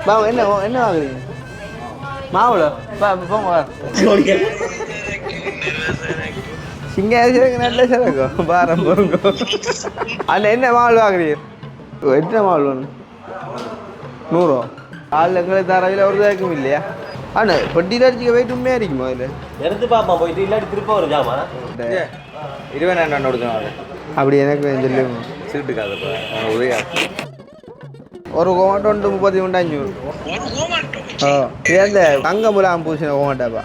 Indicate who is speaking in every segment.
Speaker 1: பாவம் என்ன என்ன வாங்குறீங்க மாவுள போங்க சிங்காரிக்கு நல்ல சரக்கும் பாரம் போங்க அந்த என்ன மாவுள் வாங்குறீங்க எத்தனை மாவுள் வேணும் 100 ஆள் எங்களை தரவில் ஒரு இதாக்கும் இல்லையா அண்ணா பெட்டியில் அடிச்சுக்க போயிட்டு உண்மையாக இருக்குமா அதில்
Speaker 2: எடுத்து பார்ப்போம் போயிட்டு இல்லாட்டி திருப்ப ஒரு ஜாமா
Speaker 3: 20,000 கொடுக்கணும்
Speaker 1: அப்படி எனக்கு சொல்லுங்க
Speaker 3: சீட்டுக்காதப்பா உதயா
Speaker 1: ஒரு கோமாட்டோ 33,500 ஓ இது அந்த தங்க முலாம் பூசின கோமாட்டாப்பா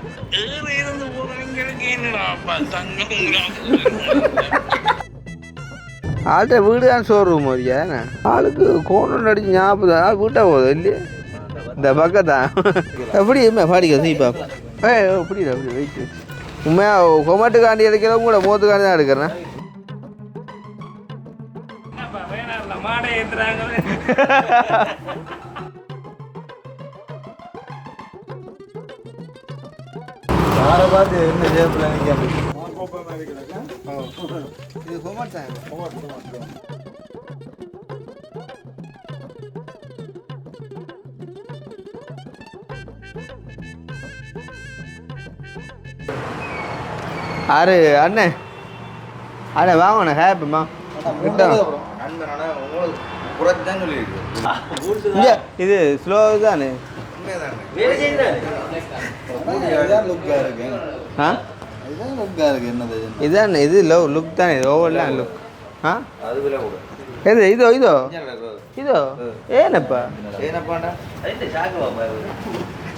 Speaker 1: ஆள்கிட்ட வீடு தான் ஷோரூம் வரியா என்ன ஆளுக்கு கோணம் அடிச்சு 40 ஆள் வீட்டை போதும் இல்லையே இந்த பக்கத்தான் எப்படி பாடிக்க சீப்பா புரியுது அப்படி வெயிட் உண்மையாக கொமாட்டுக்காண்டி எடுக்கிறவங்க கூட மோத்துக்காண்டி தான் எடுக்கிறேன்
Speaker 3: யாரை பார்த்து என்ன சேப்பில்
Speaker 1: இது கொமாட் தான் ஆறு அண்ணே அண்ணே வாங்கண்ணே ஹேப்பிம்மா இது ஸ்லோ தானே ஆ இதான் இது லோ லுக் தானே ஓவர்லாம் லுக் ஆ எது இதோ இதோ இதோ ஏனப்பா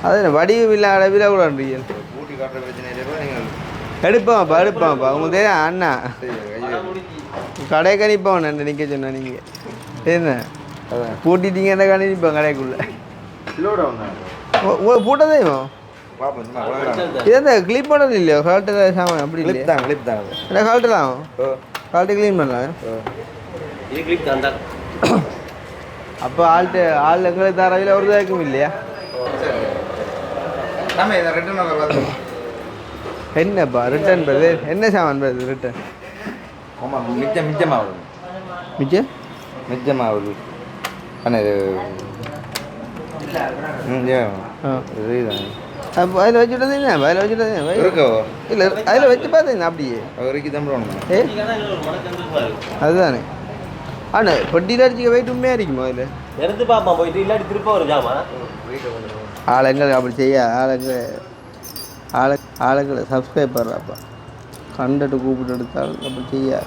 Speaker 1: அது வடிவு இல்லாத விலை கூட எடுப்பாப்பா எடுப்பாப்பா உங்களுக்கு தெரியும் அண்ணா கடை கணிப்போம் நிற்க சொன்ன நீங்கள் என்ன பூட்டிட்டீங்க அந்த கடை நிற்போம் கடைக்குள்ளே பூட்டதே இது கிளீன் பண்ணது இல்லையோ கலட்டு சாமான் அப்படி இல்லையா
Speaker 3: கிளிப் தான்
Speaker 1: இல்லை கலட்டுலாம் கலட்டு க்ளீன் பண்ணலாம் அப்போ ஆள் எங்களுக்கு தரவில் ஒரு இதாக்கும் இல்லையா என்னப்பா ரிட்டர்ன் பது என்ன சாமான் பது ரிட்டர்ன்
Speaker 3: ஆமாம் மிச்சமாகுது மிச்சமாகுது ஆனால் இதுதான்
Speaker 1: அப்போ அதில் வச்சுட்டது என்ன அதில் வச்சுட்டது
Speaker 3: இருக்கோ
Speaker 1: இல்லை அதில் வச்சு பார்த்தீங்க அப்படியே
Speaker 3: அவருக்கு தம்பி
Speaker 1: ஏ அதுதானே அண்ணா பெட்டியில் அடிச்சுக்க போயிட்டு உண்மையாக இருக்குமா அதில்
Speaker 2: எடுத்து பார்ப்போம் போயிட்டு இல்லாட்டி திருப்ப ஒரு ஜாமா
Speaker 1: ஆளுங்கள் அப்படி செய்ய ஆளுங்களை சப்ஸ்கிரைப் பண்ணுறாப்பா கண்டுட்டு கூப்பிட்டு எடுத்தாலும் அப்படி செய்ய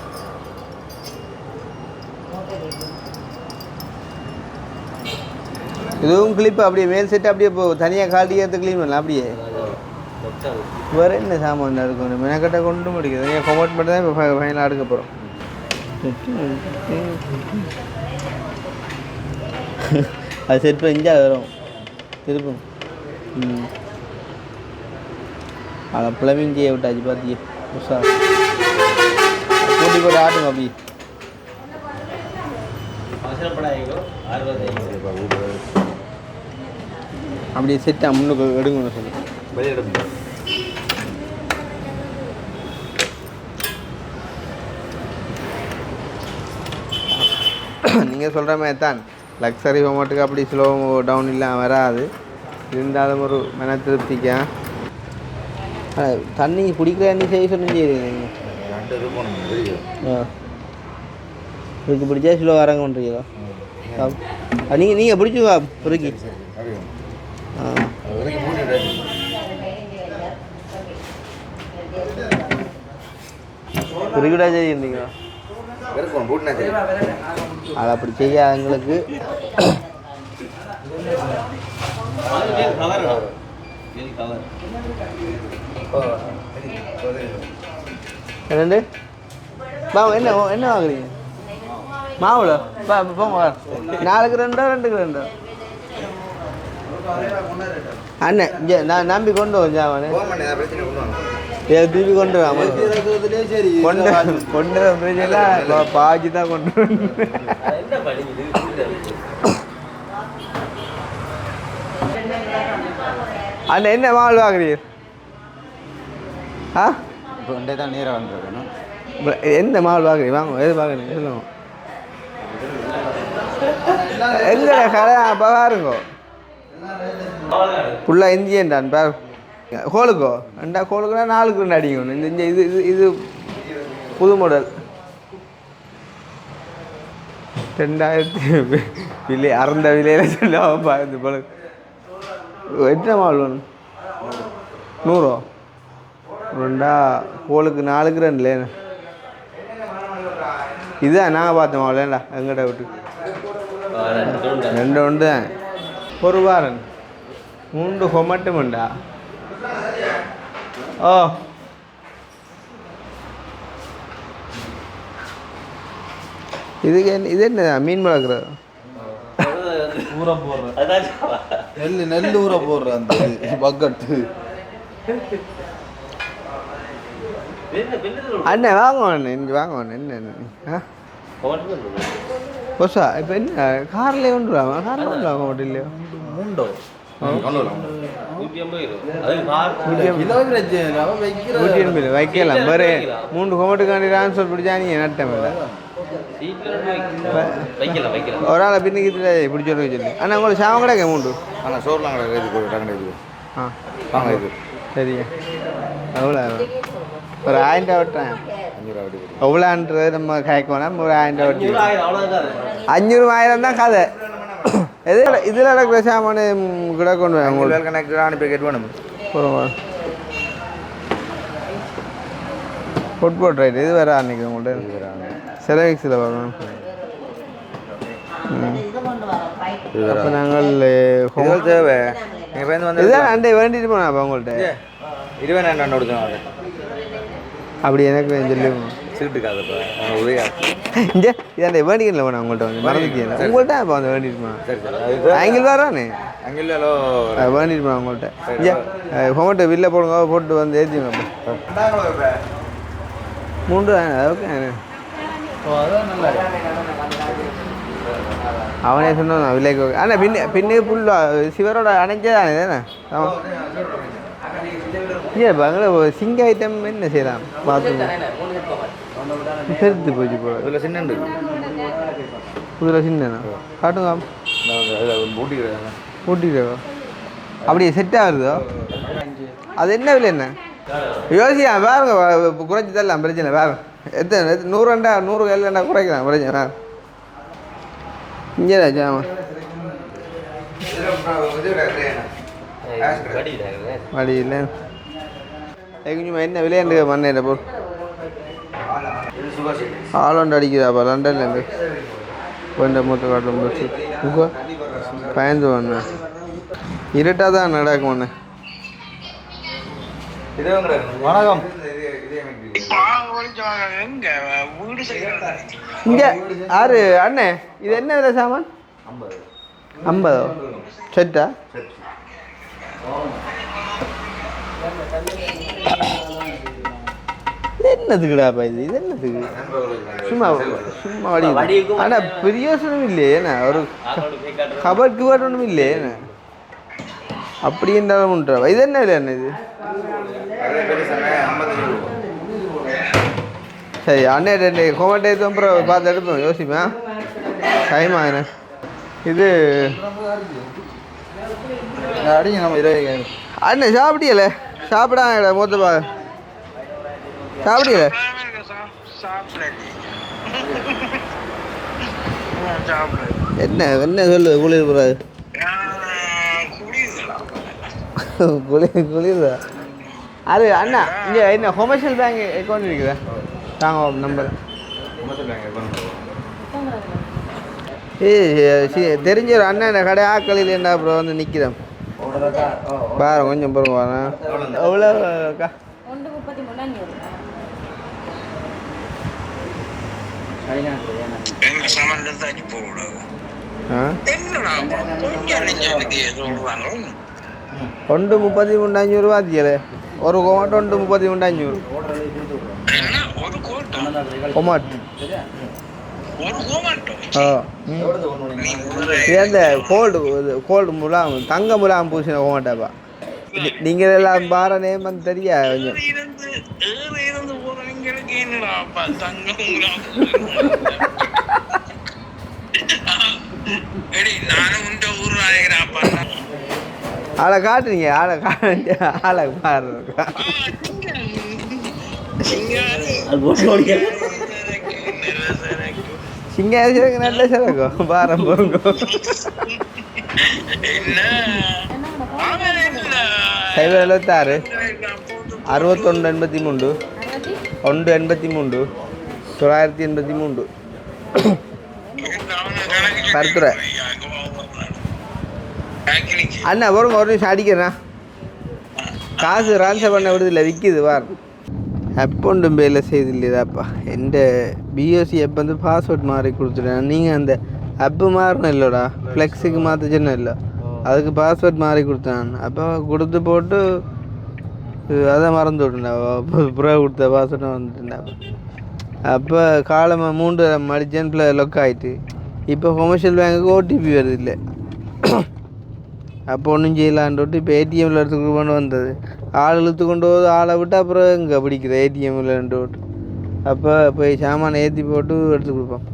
Speaker 1: இதுவும் கிளிப்பு அப்படியே மேல் செட்டு அப்படியே இப்போ தனியாக காட்டி எடுத்து க்ளீன் பண்ணலாம் அப்படியே வேறு என்ன சாமான் இருக்கும் மெனக்கட்டை கொண்டு முடிக்குது தனியாக கொமோட் மட்டும் தான் இப்போ ஃபைனலாக எடுக்க போகிறோம் அது செட் பண்ணி இஞ்சால் வரும் திருப்பும் அதை ப்ளம்பிங் செய்ய விட்டாச்சு பார்த்தியே உஷா கூட்டி போட்டு ஆட்டுங்க அப்படி அப்படியே செட்டாக முன்னுக்கு எடுங்கன்னு சொல்லி
Speaker 3: வெளியெடுப்பு
Speaker 1: நீங்கள் சொல்கிற மாதிரி தான் லக்ஸரி ஹோமோட்டுக்கு அப்படி ஸ்லோ டவுன் இல்லாமல் வராது இருந்தாலும் ஒரு மன திருப்திக்கா தண்ணி குடிக்கிற தண்ணி செய்ய சொன்ன செய்யுங்க இதுக்கு பிடிச்சா ஸ்லோ வரங்க பண்ணுறீங்களா நீங்கள் பிடிச்சுங்க பொறுக்கி பொறுக்கிட்டா செய்யுங்க அதை அப்படி செய்ய எங்களுக்கு என்னண்டு பாவம் என்ன என்ன வாங்குறீங்க மாவுள போங்க நாலுக்கு ரெண்டுக்கு அண்ணன் இங்கே நான் நம்பி கொண்டு வந்தேன் திருப்பி கொண்டு கொண்டு பிரச்சனை பாஜி தான் கொண்டு அண்ணன் என்ன மாவுள் வாங்குறீர் ஆ
Speaker 3: இப்போ ஒன்றே தான் நேராக வந்துருக்கணும்
Speaker 1: எந்த மாவுள் வாங்குறீங்க வாங்க எது வாங்குறீங்க சொல்லுங்க எங்கே கடை பாருங்கோ ஃபுல்லாக இந்தியன் பேர் கோலுக்கோ ரெண்டா கோலுக்குனா 4 ரெண்டு அடிக்கணும். இந்த இது இது இது புது மாடல் 2000 விலை அறந்த விலையில் சொல்லாமல் பார்த்து போல. எத்தனை மாடல் வேணும்? 100 ரெண்டா கோலுக்கு 4 ரெண்டுல இதுதான் நாங்கள் பார்த்த மாடலேண்டா எங்கிட்ட விட்டு 2 உண்டு தான் ஒரு வாரன் 3 கொமட்டுமுண்டா. ஓ இதுக்கு இது என்ன மீன் வளர்க்குறது?
Speaker 3: ஊற போடுற நெல் ஊற போடுற அந்த பக்கெட்டு.
Speaker 1: அண்ணே வாங்குவாண்ணே இங்கே வாங்குவாண்ணே என்ன ஆ பொசா இப்போ என்ன காரில் கொண்டு வாங்க காரில் கொண்டு வாங்க மட்டும் இல்லையோ
Speaker 3: மூண்டோ
Speaker 1: வைக்கலாம் வேறு 3 கொமட்டுக்காண்டி ட்ரான்ஸ்ஃபர் பிடிச்சா நீங்கள் நட்டம் இல்லை ஒரு ஆளை பின்னுக்கு பிடிச்சி சொல்லி அண்ணா உங்களுக்கு சாமம் கிடைக்க 3
Speaker 3: ஆனால் சோர்லாம் கிடையாது.
Speaker 1: ஆ
Speaker 3: வாங்க இது
Speaker 1: சரிங்க எவ்வளோ ஒரு 1000 ரூபா விட்டுறேன்.
Speaker 3: 5 ரூபா அப்படி
Speaker 1: எவ்வளோன்றது நம்ம கேட்க வேணாம். ஒரு 1000 ரூபா விட்டு 500 1000 தான் கதை. இதில் நடக்கிற சாமான கூட கொண்டு வாங்க உங்களுக்கு
Speaker 3: கனெக்டராக அனுப்பி கேட்டு வேணும்.
Speaker 1: ஃபுட்போட் ரைட் இது வேறு அன்றைக்கி உங்கள்கிட்ட செலவிக்ஸில் வரணும். அப்போ நாங்கள்
Speaker 3: தேவை எங்கள் பையன் வந்து
Speaker 1: இதுதான் அண்டை வேண்டிட்டு போனேன் அப்போ உங்கள்கிட்ட
Speaker 3: 22 கொடுத்துருவாங்க.
Speaker 1: அப்படி எனக்கு சொல்லி
Speaker 3: சீட்டுக்காதப்பா உதவியாக
Speaker 1: இங்கே இதாண்டே வேண்டிக்கல போனேன் உங்கள்கிட்ட வந்து மறந்துக்கல உங்கள்கிட்ட அப்போ வந்து வேண்டிட்டு போனேன்.
Speaker 3: சரி சரி
Speaker 1: அங்கே வரானே
Speaker 3: அங்கே இல்லையோ
Speaker 1: வேண்டிட்டு போனேன் உங்கள்கிட்ட. இங்கே ஹோமட்டை வில்ல போடுங்க போட்டு வந்து ஏற்றிங்க அப்போ 3 ஓகே அவனே சொன்னான் வில்லைக்கு ஆனால் பின்னுக்கு புல்லா சிவரோட அணைஞ்சதானே தானே ஆமாம். ஏன் அங்கே சிங்க ஐட்டம் என்ன செய்யலாம் பார்த்து செலுத்து போச்சு போல.
Speaker 3: இதில் சின்ன
Speaker 1: புதில் சின்னண்ணா காட்டுங்க
Speaker 3: ஊட்டிக்கிறாங்க
Speaker 1: ஊட்டிக்கிறோ அப்படியே செட் ஆகுதோ அது என்ன விலை என்ன யோசியா வேறுங்க குறைச்சி தரலாம் பிரச்சனை வேறு எத்தனை 100 100 குறைக்கலாம் பிரச்சனை இங்கே ஆமாம் மடியில் எங்கேயுமா என்ன விளையாண்டு மண்ணேன் போ ஆலோண்டு அடிக்குதாப்பா லண்டன்லேருந்து கொஞ்சம் மூத்த காட்டும் பஸ் உங்க பயந்து வண்ண இருட்டாக தான் நடக்கும் ஒன்று.
Speaker 3: வணக்கம்
Speaker 1: இங்கே யாரு அண்ணே இது என்ன விலை சாமான்? 50 செட்டா? இது என்னதுக்குடாப்பா இது இது என்னதுக்கு சும்மா சும்மா வடி ஆனால் பிரயோசனம் இல்லையே என்ன ஒரு கபட் கபட் ஒன்றும் இல்லையே என்ன அப்படி இருந்தாலும் உண்டா இது என்ன இல்லை என்ன இது? சரி அண்ணே 2 கொமட்டை அப்புறம் பார்த்து எடுப்போம் யோசிப்பா டைம் ஆகுண்ணே. இது
Speaker 3: அடிங்க நம்ம 20
Speaker 1: அண்ணே சாப்பிட்டியல சாப்பிடாங்க மூத்தப்பா சாப்பிட்டியல என்ன என்ன சொல்லு குளிர் போறாது குளிர்தா அது அண்ணா இங்கே என்ன கொமர்ஷியல் பேங்க் அக்கௌண்ட் இருக்குதா தாங்க நம்பர் தெரிஞ்ச ஒரு அண்ணன் கடை ஆக்களில் என்ன அப்புறம் வந்து நிற்கிறேன் பாரு கொஞ்சம் பொறுங்க எவ்வளோ அக்கா? ஒன்று 33,500 ரூபா ஆத்தியலே ஒரு கொமாட்டோ 33,500 கொமாட். இது அந்த கோல்டு முலாம் தங்க முலாம் பூசின கொமாட்டாப்பா. நீங்கள் எல்லாம் பார நேம் வந்து தெரியா கொஞ்சம் ஆளை காட்டுறீங்க ஆளை காட்டு ஆளை பாருங்க சிங்காரிக்கு நல்ல சரக்கும் பாரம் போங்க சைபர் 76 61 83 1 83 983 பருத்துறை அண்ணா வரும் ஒரு நிமிஷம் அடிக்கிறேண்ணா காசு ட்ரான்ஸ்ஃபர் பண்ண விடுதில்லை விற்கிது வார் ஆப் ஒன்றும் வேலை செய்து இல்லையாப்பா எந்த பிஎஸ்சி ஆப் வந்து பாஸ்வேர்ட் மாறி கொடுத்துட்டேன் நீங்கள் அந்த ஆப்பு மாறணும் இல்லைடா ஃப்ளெக்ஸுக்கு மாற்றிச்சுன்னு இல்லை அதுக்கு பாஸ்வேர்ட் மாறி கொடுத்தேன் அப்போ கொடுத்து போட்டு அதை மறந்து விட்டுட்டேன் புறா கொடுத்த பாஸ்வேர்டை வந்துட்டேன் அப்போ காலமாக 3 மடிச்சேன் லொக் ஆகிட்டு இப்போ கொமர்ஷியல் பேங்குக்கு ஓடிபி வருது இல்லை அப்போ ஒன்றும் செய்யலான்ட்டு இப்போ ஏடிஎம்மில் எடுத்துக்கிட்டு கொண்டு வந்தது ஆள் இழுத்து கொண்டு போது ஆளை விட்டு அப்புறம் இங்கே பிடிக்கிற ஏடிஎம்மில்ன்ட்டு விட்டு அப்போ போய் சாமானை ஏற்றி போட்டு எடுத்து கொடுப்போம்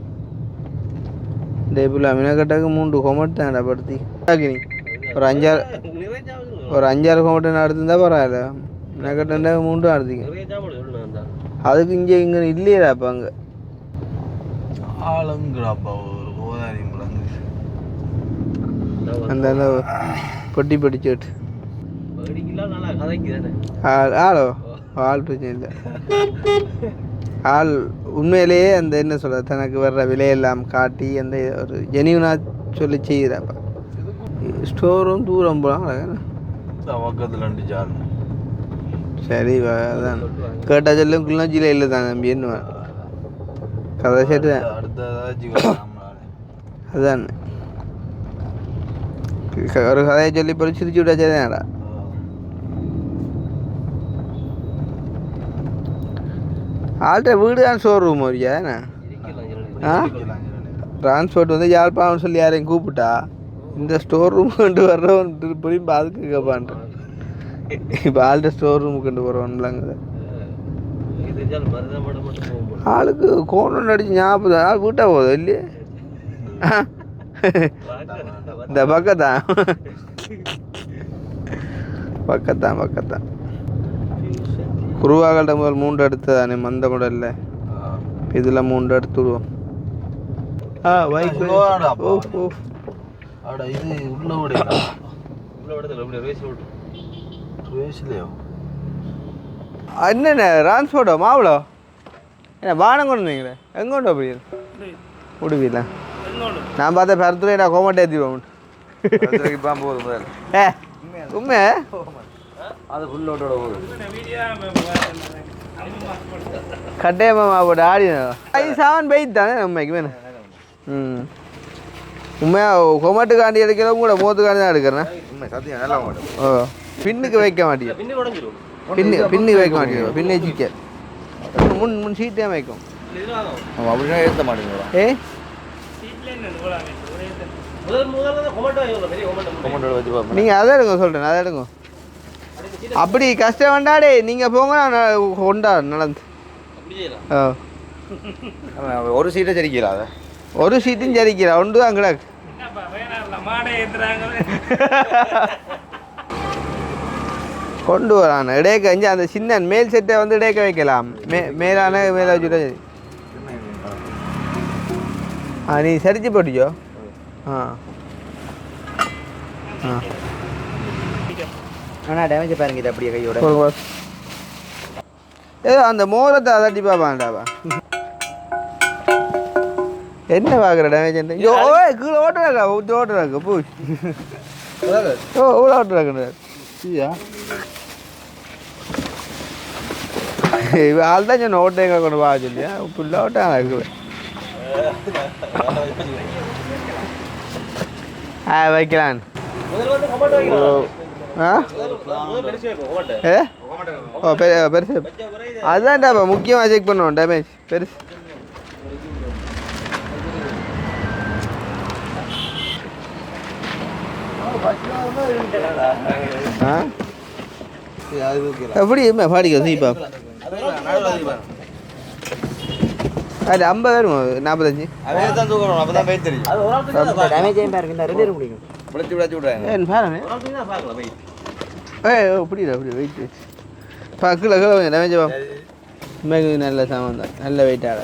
Speaker 1: இந்த இப்போ மினக்கட்டாக்கு 3 கொமட்டு தான்டா படுத்தி நீ ஒரு 5-6 கொமட்டு நடத்துருந்தா பரவாயில்ல மினக்கட்டா 3 நடத்திங்க அதுக்கு இங்கே இல்லையடா அப்போ அங்கே
Speaker 3: ஆளுங்கிறாப்பா ஒரு கோதாரி
Speaker 1: அந்த பொட்டி படிச்சுட்டு ஆளோ ஆள் பிரச்சனை இல்லை ஆள் உண்மையிலேயே அந்த என்ன சொல்ற தனக்கு வர்ற விலையெல்லாம் காட்டி அந்த ஒரு ஜெனியூனாக சொல்லி செய்கிறாப்பா ஸ்டோரும் தூரம் போகலாம்
Speaker 3: பக்கத்தில்
Speaker 1: சரி அதான் கேட்டா சொல்லும் குள்ளஞ்சியில் இல்லை தான் நம்பி என்ன கதை சரி தான் அதான் ஒரு கதையை சொல்லி போய் சிரிச்சு விட்டாச்சேடா ஆள்கிட்ட வீடு தான் ஷோரூம் வரியா என்ன டிரான்ஸ்போர்ட் வந்து யாழ்ப்பாணம் சொல்லி யாரையும் கூப்பிட்டா இந்த ஸ்டோர் ரூம் கொண்டு வர்றவன் திருப்பி அதுக்கு கேட்பான்ட்டு இப்போ ஆள்கிட்ட ஸ்டோர் ரூம் கொண்டு போகிறவன்லாங்க ஆளுக்கு கோணம் அடிச்சு ஞாபகம் ஆள் வீட்டா போதும் இல்லையே இந்த பக்கத்தான் குருவாகள்கிட்ட முதல் 3 எடுத்ததானே மந்த முடல்ல இதில் 3 எடுத்து விடுவோம்
Speaker 3: இது
Speaker 1: என்னண்ணே டிரான்ஸ்போர்ட்டோ மாவுளோ என்ன வானம் கொண்டு வந்தீங்களே எங்கே கொண்டு அப்படி விடுவீங்களா நான் பார்த்தா பருத்துறை நான் கோமட்டை ஏற்றிடுவோம்
Speaker 3: போதும்
Speaker 1: ஏ உண்மை
Speaker 3: அது ஃபுல்லோட்டோட போகுது
Speaker 1: கட்டாயமா போட்டு ஆடி 7 பெய்த் தானே உண்மைக்கு வேணும் உண்மையாக கொமட்டுக்காண்டி எடுக்கிறவங்க கூட மோத்துக்காண்டி தான் எடுக்கிறேன்
Speaker 3: சத்தியம் நல்லா மாட்டோம்
Speaker 1: ஓ பின்னுக்கு வைக்க மாட்டேன் பின்னுக்கு வைக்க மாட்டேன் பின்னை சிக்க முன் சீட்டே வைக்கும்
Speaker 3: அப்படின்னா ஏற்ற மாட்டேங்கிறோம்
Speaker 1: ஏ நீங்கள் அதை எடுங்க சொல்கிறேன் அதை எடுங்க அப்படி கஷ்டம் வேண்டாடே நீங்கள் போங்க நான் கொண்டா நடந்து
Speaker 3: ஒரு சீட்டை சரிக்கிறா அதை
Speaker 1: ஒரு சீட்டும் சரிக்கிறா ஒன்று தான் கிடக்கு கொண்டு வரான் இடையக்க இஞ்சி அந்த சின்ன மேல் செட்டை வந்து இடையக்க வைக்கலாம் மேலான மேலே வச்சுட்டா சரி நீ சரிச்சு போட்டியோ
Speaker 3: ஆனால் டேமேஜ் பாருங்க இது அப்படியே கையோட
Speaker 1: ஏதோ அந்த மோரத்தை அதட்டி பாப்பாண்டாவா என்ன பார்க்குற டேமேஜ் கீழே ஓட்டுறாக்கா ஓட்டுறாக்க பூ இவ்வளோ ஓட்டுறாக்குற ஆள் தான் சொன்ன ஓட்டை எங்கே கொண்டு பார்க்க சொல்லியா ஃபுல்லாக ஓட்டாங்க இருக்குது வைக்கலான் பெருசு அதுதான்டா முக்கியமாக செக் பண்ணுவோம் டேமேஜ் பெருசு எப்படி பாடிக்க சீப்பா அது 50 வரும் 45
Speaker 3: அதே தான் தூக்கணும் அப்போ தான் போய் தெரியும்
Speaker 2: டேமேஜ் ஆகி பாருங்க 2 முடியும்
Speaker 3: பிடிச்சி விடாங்க
Speaker 1: ஏன் பாருங்க
Speaker 2: ஒரு ஆள் தான் பார்க்கலாம் போய்
Speaker 1: புரியுதா புரியுது வெயிட் கீழே கீழே கொஞ்சம் டேமேஜ் மேகு நல்ல சாமான் தான் நல்ல வெயிட்டாக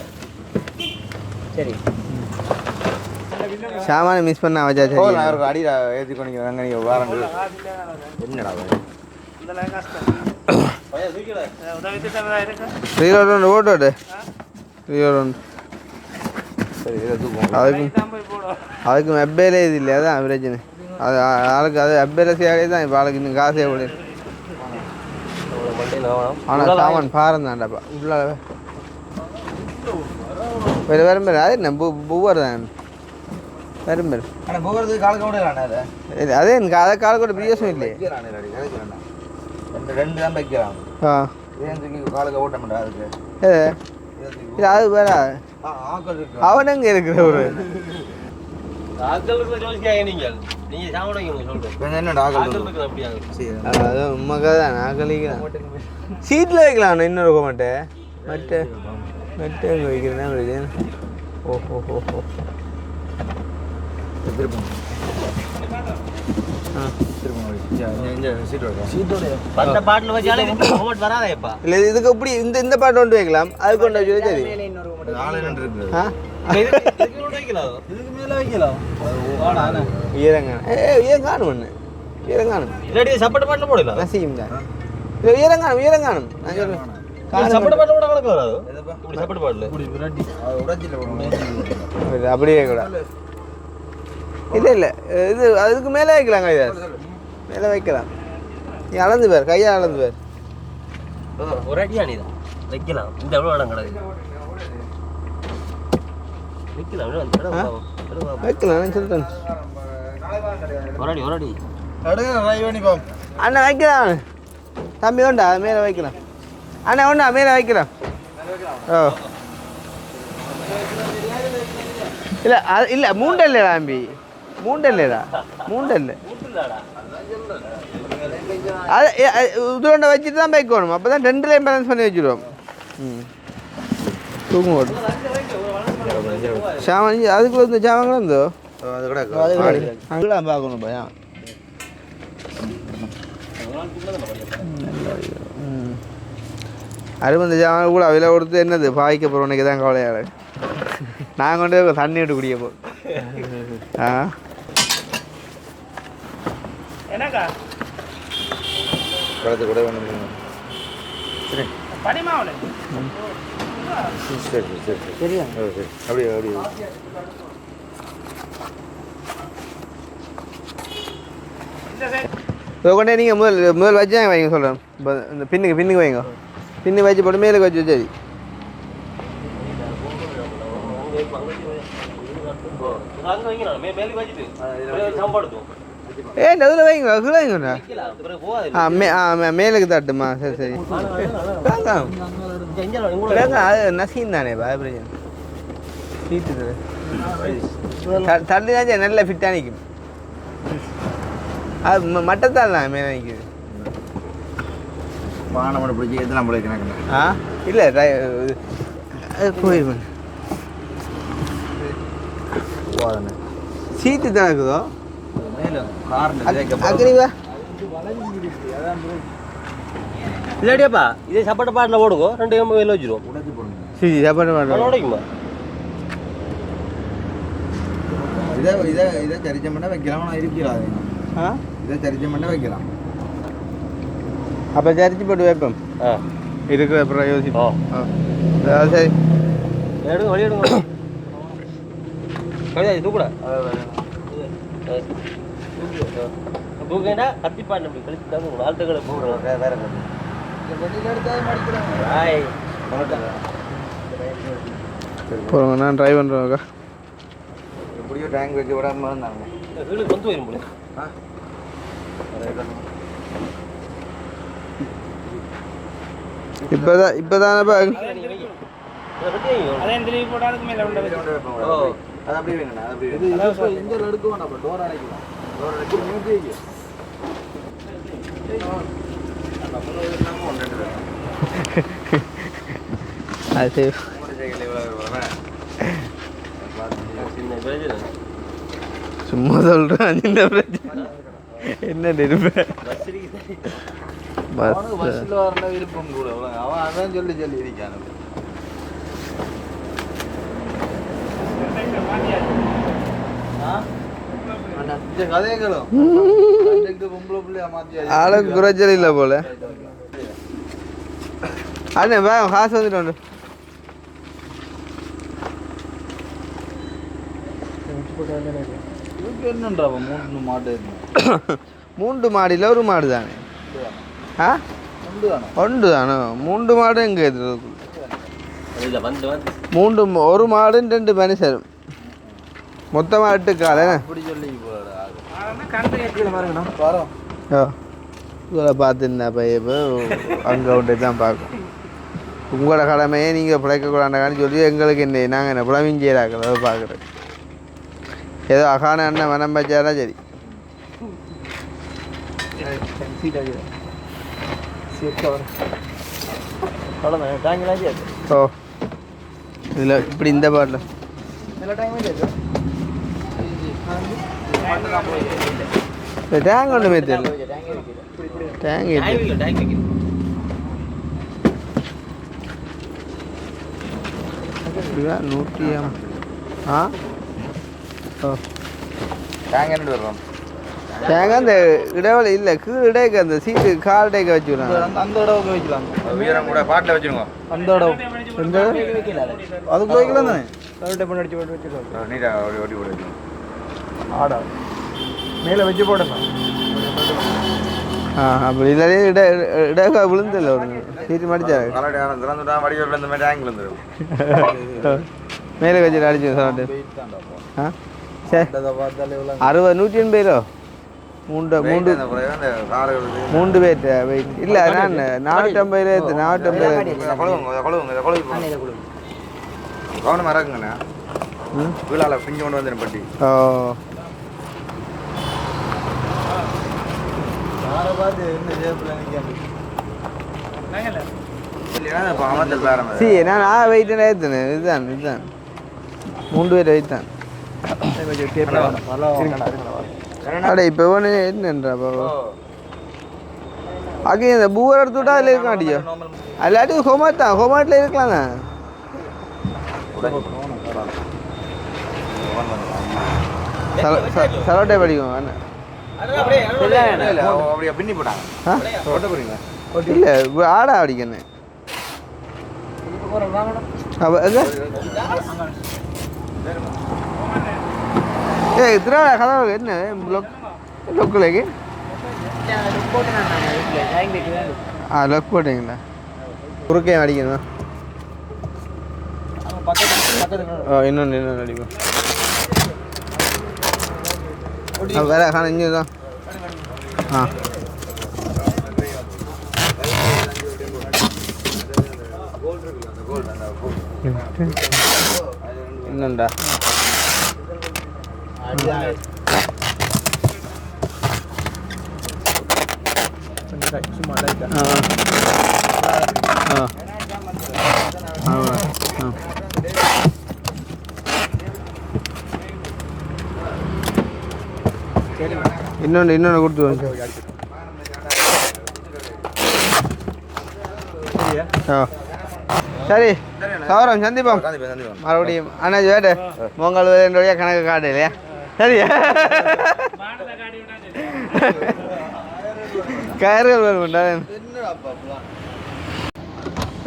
Speaker 3: சரி
Speaker 1: சாமான மிஸ் பண்ண வச்சா சரி
Speaker 3: நான் ஒரு அடி ஏற்றி கொண்டு அங்கே நீங்கள் வாரங்க என்னடா
Speaker 1: ரீலோடு ஓட்டோடு ரீலோடு
Speaker 3: சரி இதை தூக்கும்
Speaker 1: அதுக்கு வெப்பேலே இது இல்லை அதான் பிரச்சனை அது ஆளுக்கு அது வெப்பேல சேவையே தான் இப்போ ஆளுக்கு இன்னும் காசே விட ஆனால் சாமான் பாரம் தான்டாப்பா உள்ள வேறு வரும் பேர் அது என்ன பூவர் தான் வரும் பேர்
Speaker 3: ஆனால் போகிறதுக்கு காலுக்கு விடலாண்ணே அதை
Speaker 1: அதே எனக்கு அதை கால கூட பிரியோசனம் இல்லையே
Speaker 3: ரெண்டு தான் வைக்கலாம்
Speaker 1: ஆ
Speaker 3: ஏன் தூக்கி காலுக்கு ஓட்ட மாட்டேன் அதுக்கு
Speaker 1: இல்லை அது வேற
Speaker 3: ஆக்கள் இருக்கு
Speaker 1: அவன் எங்கே இருக்கிற ஒரு
Speaker 2: ஆட்களுக்கு யோசிக்காங்க நீங்கள் சாப்பிடுங்க சொல்கிறேன்
Speaker 3: என்னடா ஆக்கள்
Speaker 2: ஆட்களுக்கு அப்படியா
Speaker 3: சரி
Speaker 1: அது உண்மைக்காக தான் நான் கழிக்கலாம் சீட்டில் வைக்கலாம் இன்னொரு மாட்டேன் மட்டை மட்டை எங்கே வைக்கிறேன்னா பிரச்சனை ஓஹோ ஓஹோ
Speaker 3: திருப்பம்
Speaker 1: ஆ
Speaker 2: அந்த பாட்டில் வச்சாலே அமௌண்ட் வராதேப்பா
Speaker 1: இல்லை இதுக்கு எப்படி இந்த பாட்டு கொண்டு வைக்கலாம் அது கொண்டு வச்சு சரி ஆ
Speaker 2: இதுக்கு மேலே வைக்கலாம்
Speaker 1: ஈரங்கானம் ஈரங்கானம் ஒன்று ஈரங்கானம்
Speaker 2: இல்லாட்டி சப்பட்டு பாட்டில் போடலாம்
Speaker 1: நசியும் தான் ஈரங்கானம் ஈரங்கானம் நான் சொல்லுவேன்
Speaker 2: சப்பட்டு பாட்டில் போட கணக்கு வராது சப்பட்டு பாட்டில்
Speaker 1: அப்படியே கூட இல்லை இல்லை இது அதுக்கு மேலே வைக்கலாம் கையா மேலே வைக்கலாம் நீ அளந்து பேர் கையை அளந்து பேர்
Speaker 2: ஒரு அடியா நீ தான் வைக்கலாம் இந்த எவ்வளோ இடம் கிடக்கு வைக்கலாம்
Speaker 1: வைக்கலாம் நான் சொல்லிட்டேன்
Speaker 2: ஒரு அடி
Speaker 1: அண்ணா வைக்கலாம் தம்பி உண்டா மேலே வைக்கலாம் அண்ணா உண்டா மேலே வைக்கலாம் ஓ இல்லை அது இல்லை மூண்டல்ல தம்பி மூண்டல்லேடா மூண்டல்ல அது இதுல வச்சுட்டு தான் வைக்கணும் அப்போ தான் ரெண்டுலேயும் பேலன்ஸ் பண்ணி வச்சுருவோம் ம் தூக்கம் ஓடும் சாமான் அதுக்குள்ள இந்த சாமான் இருந்தோ
Speaker 3: அது கூட
Speaker 1: அங்கெல்லாம் பார்க்கணும் பயம் அறுபது சாமான் கூட விலை கொடுத்து என்னது பாய்க்க போகிறவனுக்கு தான் கவலையாடு நான் கொண்டு போய் தண்ணி விட்டு குடிக்க போ ஆ
Speaker 4: என்னக்கா
Speaker 3: குளத்து கூட வேணும் சரி
Speaker 4: படிமாவளே
Speaker 3: சரி சரி சரி
Speaker 1: சரியா
Speaker 3: சரி அப்படியே அப்படியே
Speaker 1: கொண்டே நீங்கள் முதல் வச்சு வைங்க சொல்கிறேன் இப்போ இந்த பின்னுக்கு வைங்க பின்னு வச்சு போட்டு மேலுக்கு வச்சு சரி ஏன் அதில் வைங்க அதில் வைங்கண்ணா மேலுக்கு தட்டுமா சரி சரி அது நசீன் தானே பிரச்சனை சீட்டு தள்ளி தான் நல்ல ஃபிட்டாக நிற்கும் அது மட்டத்தால் தான் மேலே நிற்கிது
Speaker 3: பானை பிடிச்சி எத்தனை நம்மளே கணக்கு
Speaker 1: ஆ இல்லை போயிருவேன்
Speaker 3: போதானே
Speaker 1: சீட்டு தான் இருக்குதோ
Speaker 3: மேலே கார்
Speaker 1: அக்ரிவா
Speaker 2: இல்லாட்டியாப்பா இதே சப்பட்ட பாட்டில் ஓடுங்க 2 எம்பு வெளில வச்சிருவோம்
Speaker 3: உடைச்சி போடுங்க
Speaker 1: சரி சாப்பாடு பண்ணுறோம்
Speaker 2: உடைக்குமா
Speaker 3: இதை சரிச்சம் பண்ண வைக்கலாம் ஆனால் இருக்கிறாது
Speaker 1: ஆ
Speaker 3: இதை சரிச்சம் பண்ண வைக்கலாம்
Speaker 1: அப்போ சரிச்சு போட்டு வைப்போம்
Speaker 2: ஆ
Speaker 1: இருக்கிற அப்புறம்
Speaker 2: ஓ
Speaker 1: யோசிப்போம் சரி
Speaker 2: எடுங்க வழி எடுங்க கவிதா இது தூக்குடா தூக்கினா கத்தி பாட்டு அப்படி கழிச்சுட்டாங்க உங்கள் ஆள்கிட்ட போடுறோம்
Speaker 3: வேற
Speaker 1: போகிறோங்க நான் ட்ரை பண்ணுறோங்க
Speaker 3: எப்படியோ டேங்க் வச்சு விடாம இருந்தாங்க
Speaker 2: வீடு வந்து வரும் போல
Speaker 1: இப்போதானப்பா
Speaker 4: அதே திருப்பி போட்டாலும் மேலே உண்டை
Speaker 2: ஓ
Speaker 3: அது அப்படியே வேணுண்ணா அது அப்படியே இங்கே எடுக்க வேண்டாம் டோர் அடைக்கலாம் டோர் அடைச்சி நிறுத்தி வைக்க
Speaker 1: அது
Speaker 2: சின்ன பிரச்சனை
Speaker 1: சும்மா சொல்கிறேன் சின்ன பிரச்சனை என்ன இருப்பேன்
Speaker 3: அவனுக்கு பஸ்ஸில் வரல விருப்பம் கூட அவன் அதான் சொல்லி இருக்கான் கதைகளும் பொம்பளை பிள்ளையா மாத்தியா
Speaker 1: ஆளுக்கு குறைச்சல் இல்லை போல அண்ணே வேக காசு வந்துட்டு
Speaker 3: என்னன்றா 3 மாடு
Speaker 1: 3 மாடியில் ஒரு மாடு தானே ஆ 1 தானே 3 மாடு எங்கே மூன்று ஒரு மாடு 2 மனுஷன் மொத்தமாக 8 காலை
Speaker 3: அப்படி சொல்லி
Speaker 1: உங்களை பார்த்துருந்தா இப்போ அங்கே விட்டு தான் பார்க்கும் உங்களோட கடமையே நீங்கள் பிழைக்கக்கூடாண்டான்னு சொல்லி எங்களுக்கு என்ன நாங்கள் என்ன புலமிஞ்சியராக்கள் அதை பார்க்குறோம் ஏதோ அகான அண்ணன் மனம் வச்சாரா சரி ஓ இதில் இப்படி இந்த பாட்டில் டேங்க் ஒன்றுமே தெரியல டேங்க் இப்படியா 100 ஆ ஓ
Speaker 3: டேங்க் என்ன வரும்
Speaker 1: டேங்க் அந்த இடவெளி இல்லை கீழ் இடைக்கு அந்த சீட்டு கால் டேக்க வச்சுக்கிறாங்க
Speaker 3: அந்த இடவுக்கு வைக்கலாம் வீரம் கூட பாட்டில் வச்சுருங்க அந்த இடவு அதுக்கு வைக்கலாம் தானே அடிச்சு போட்டு வச்சுருக்கோம் நீட்டாக ஓடி வைக்கணும் ஆடா மேலே வச்சு போடணும்
Speaker 1: அப்படி இல்லாதே இடக்கா விழுந்தில்ல ஒரு சீட்டு மடிச்சாரு மேலே வச்சு அடிச்சு சொல்லிட்டு ஆ சரி 180 ரூபா 3 பேர் வெயிட் இல்லை நான் 450
Speaker 3: கவனம் இறக்குங்கண்ணா வீழால பிஞ்சு கொண்டு வந்துடும் பட்டி
Speaker 1: ஓ நான் வெயிட் ஏற்றுனேன் இதுதான் 3 பேர் வெயிட் தான் அடே இப்போ ஒன்று என்னன்றா பாபா அங்கே இந்த பூவர் எடுத்து விட்டா அதில் இருக்க மாட்டியோ அல்லாட்டி ஹோமாட்டில் இருக்கலாங்க சரோட்டை படிக்கும்
Speaker 3: பின்னி போட்டாங்க
Speaker 1: இல்லை ஆடா அடிக்கண்ணே திருவிழா கதவு என்ன லொக்கிலேக்கு லொக் போட்டீங்களா குறுக்கே அடிக்கணும் இன்னொன்று அடிக்கும் வேற காண இங்கே தான் ஆ இன்னும்டா இன்னொன்று கொடுத்து வாங்க சரி சௌரம் சந்திப்போம் மறுபடியும் அண்ணாச்சி வேட்டு பொங்கல் வேலைய கணக்கு காடு இல்லையா சரியா கயறுகள் வேணும்டா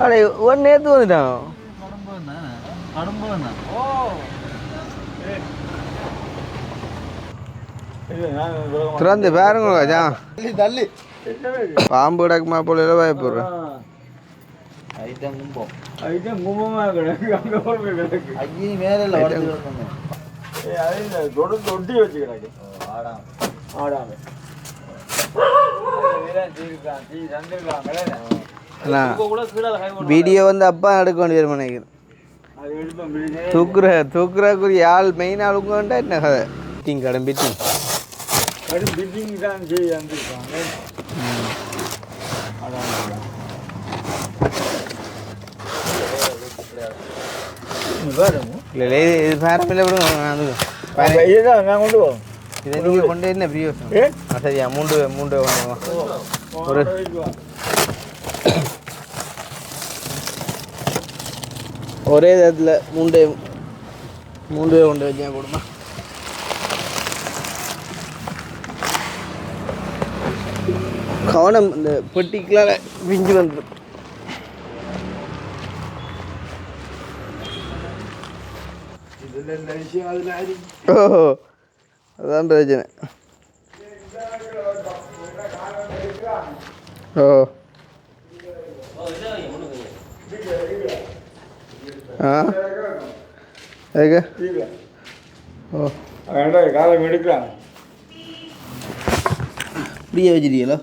Speaker 1: அடே ஒன்று நேற்று வந்துட்டான் திறந்து பாருங்க பாம்பு கிடக்குமா போல பயப்படுறேன் வீடியோ வந்து அப்பா எடுக்க வேண்டிய நினைக்கிறேன் தூக்குறக்குரிய ஆள் மெயின் ஆளுங்கண்டா என்ன கதை கடன் பிட்டிங் தான் செய்ய இல்லை இது பேரமில்லை விடுங்க நான் கொண்டு போவோம் இதை நீங்கள் கொண்டு என்ன பிரியோசனம் சரியா மூன்று கொண்டு ஒரு ஒரே இடத்துல மூன்று கொண்டு வச்சா கொடுமா கவனம் இந்த பெட்டிக்குள்ளார விஞ்சு வந்துடும். ஓஹோ அதான் பிரச்சனை. ஓ ஆ அதுக்கு ஓ
Speaker 3: காலம் எடுக்கலாம்
Speaker 1: இப்படியே வச்சிருக்கீங்களோ?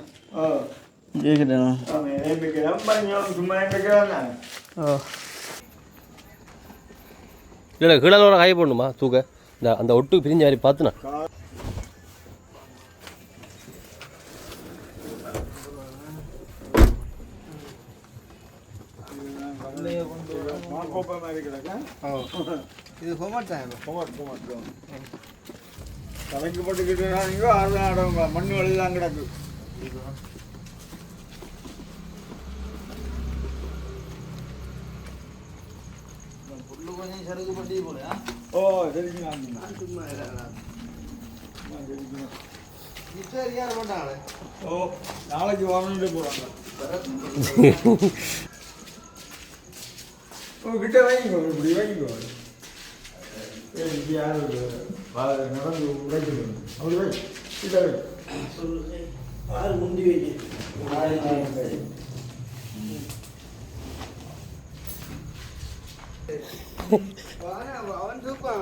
Speaker 1: கேட்குறேன்.
Speaker 3: சும்மா எடுக்கலாம்.
Speaker 1: ஓ
Speaker 2: இல்லை கீழே ஒரு காய போடணுமா தூக்க இந்த அந்த ஒட்டு பிரிஞ்ச மாதிரி பார்த்துனா
Speaker 1: இது ஹோமட் தான்.
Speaker 3: தலைக்கு போட்டுக்கிட்டு மண் வழிதான் கிடக்கு.
Speaker 1: கொஞ்சம் சரக்கு பட்டி போலையா?
Speaker 3: ஓ சரிங்க
Speaker 1: போட்டாங்களே.
Speaker 3: ஓ நாளைக்கு வரணுட்டு போகிறாங்க. ஓ கிட்ட வாங்கிக்கோ, இப்படி வாங்கிக்கோ. யார் நடந்து உடைக்கணும் அப்படி வை கிட்ட வை.
Speaker 1: ஆறு முந்தி வைக்க அவன் தூக்கம்.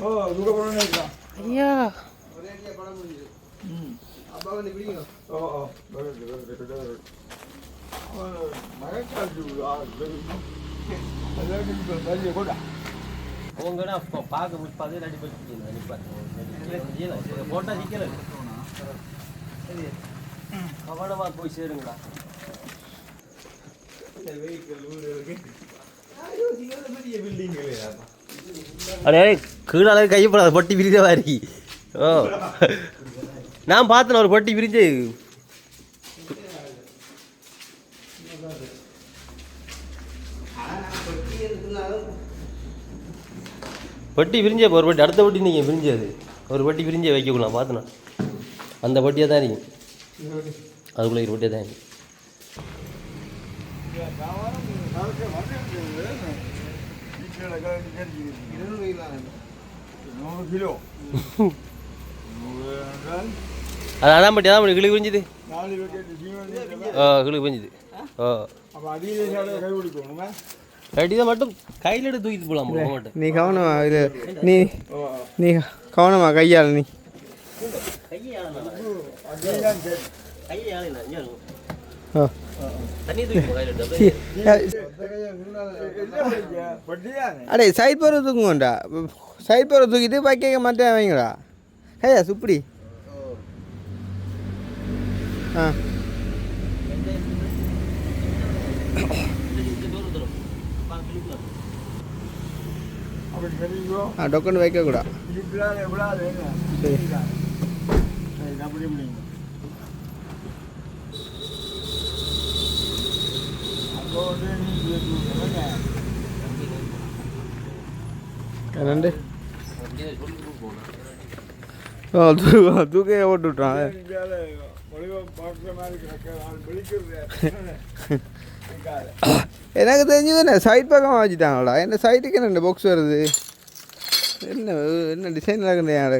Speaker 3: ஓ தூக்க போகணும்னு இருக்கான்.
Speaker 2: ஐயா
Speaker 1: ஒரே படம் முடிஞ்சு. அப்பா வந்து பிடிங்க.
Speaker 3: ஓ ஓ வருது மகக்காட்சி கூட
Speaker 2: உங்கன்னா பார்க்க முப்பாது ரெடி பண்ணி போட்டால் சிக்கல கவனமாக போய் சேருங்களா. அடே கீழே அளவு கையப்படாத பொட்டி பிரிஞ்ச மாதிரி. ஓ நான் பார்த்தேன் ஒரு பொட்டி பிரிஞ்சு பொட்டி பிரிஞ்சே ஒரு பொட்டி அடுத்த பொட்டி நீங்கள் பிரிஞ்சது ஒரு பொட்டி பிரிஞ்சே வைக்கக்கூடாது பார்த்தேண்ணா அந்த பொட்டியாக தான் இருக்கும் அதுக்குள்ளே ஒரு பொட்டியாக தான் இருக்கும். அது அதான் பட்டி அதான் கிளி பிரிஞ்சுது. கிளி பிரிஞ்சுது. ரெடிதான் மட்டும் கையில் எடுத்து தூக்கிட்டு போகலாம் மாட்டேன்.
Speaker 1: நீ கவனமா இது நீ கவனமா கையால் நீ அடே சைட் போகிற தூக்குங்கண்டா சைட் போகிற தூக்கிட்டு பைக்க மாட்டேன் வைங்கடா கையா சுப்படி. ஆ டொக்கன் வைக்கக்கூடாது. சரி ரெண்டு தூக்கையை ஓட்டு விட்டுறான். எனக்கு தெரிஞ்சது என்ன சைட் பக்கமாக வச்சுட்டாங்களா? என்ன சைட்டுக்கு என்ன பாக்ஸ் வருது? என்ன டிசைன் இருக்குன்னு யாரு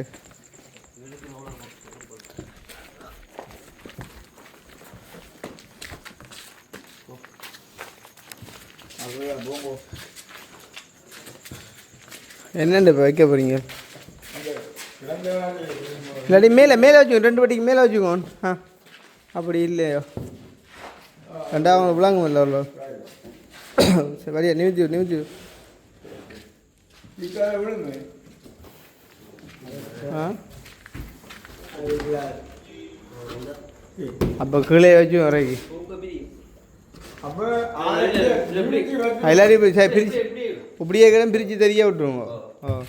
Speaker 1: என்னென்ன இப்போ வைக்க போகிறீங்க? இல்லாட்டி மேலே வச்சுக்கோ, ரெண்டு வட்டிக்கு மேலே வச்சுக்கோ. ஆ அப்படி இல்லையோ ரெண்டாவது விளாங்க இல்லை அவ்வளோ சரி வரியா நிமித்தி ஆ அப்போ கீழே வச்சு வரைக்கு எல்லாரையும் பிரிச்சு இப்படியே கிடம் பிரித்து தெரிய விட்டுருவோங்க. ஓ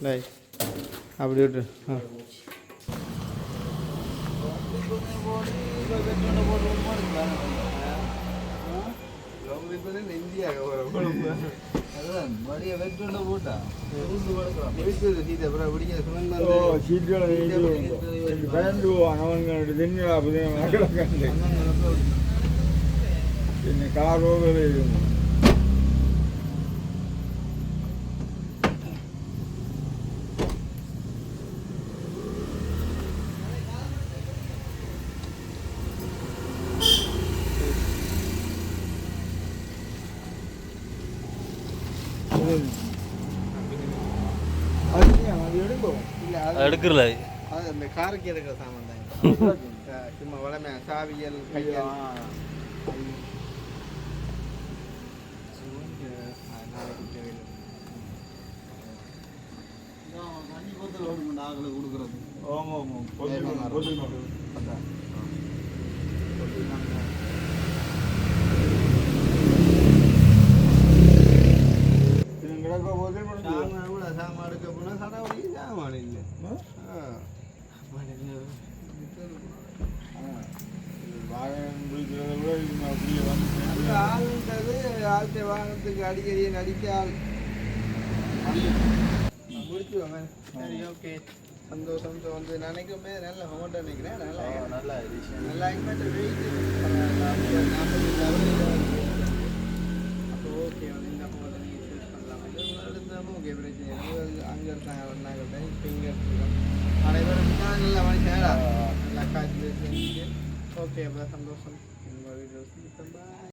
Speaker 1: ரைட் அப்படி விட்டு ஆ
Speaker 2: எடுக்கிறல
Speaker 1: அது அந்த காருக்கு எடுக்கிற சாமான் தான் சும்மா வளமை சாவியல் கையல் சாமான் எடுக்க போனா கடவுளி சாமான் இல்லை ஆளுன்றது ஆள்கிட்ட வாகனத்துக்கு அடிக்கடி நடிக்க ஆள் முடிச்சுவாங்க சரி ஓகே சந்தோஷம் வந்து நினைக்குமே நல்ல அமௌண்ட் நினைக்கிறேன் நல்லா நல்லா வெயிட் அப்போ ஓகே வந்து இந்த அமௌண்ட்டை நீங்கள் சூஸ் பண்ணலாம் எடுத்தாலும் ஓகே பிரச்சனை அங்கே இருந்தாங்க இப்போ இங்கே எடுத்துக்கலாம் அனைவரும் நல்ல மனுஷன் நல்லா காய்ச்சி செஞ்சுட்டு ஓகே அப்போ சந்தோஷம்.